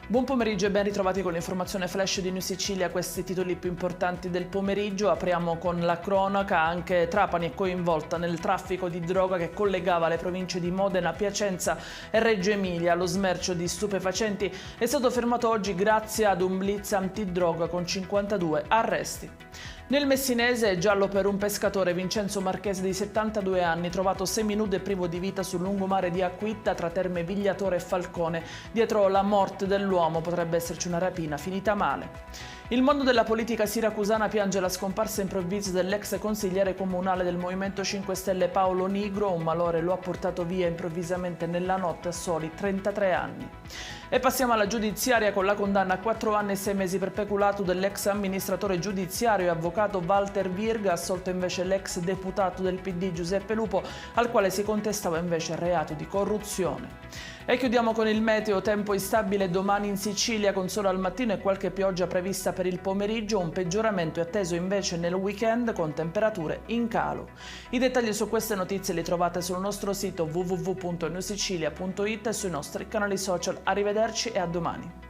Buon pomeriggio e ben ritrovati con l'informazione flash di New Sicilia, questi titoli più importanti del pomeriggio. Apriamo con la cronaca, anche Trapani è coinvolta nel traffico di droga che collegava le province di Modena, Piacenza e Reggio Emilia. Lo smercio di stupefacenti è stato fermato oggi grazie ad un blitz antidroga con 52 arresti. Nel Messinese è giallo per un pescatore, Vincenzo Marchese di 72 anni, trovato seminudo e privo di vita sul lungomare di Acquitta tra Terme Vigliatore e Falcone. Dietro la morte dell'uomo potrebbe esserci una rapina finita male. Il mondo della politica siracusana piange la scomparsa improvvisa dell'ex consigliere comunale del Movimento 5 Stelle Paolo Nigro. Un malore lo ha portato via improvvisamente nella notte a soli 33 anni. E passiamo alla giudiziaria con la condanna a 4 anni e 6 mesi per peculato dell'ex amministratore giudiziario e avvocato Walter Virga, assolto invece l'ex deputato del PD Giuseppe Lupo, al quale si contestava invece il reato di corruzione. E chiudiamo con il meteo, tempo instabile domani in Sicilia con sole al mattino e qualche pioggia prevista per il pomeriggio, un peggioramento è atteso invece nel weekend con temperature in calo. I dettagli su queste notizie li trovate sul nostro sito www.newsicilia.it e sui nostri canali social. Arrivederci e a domani.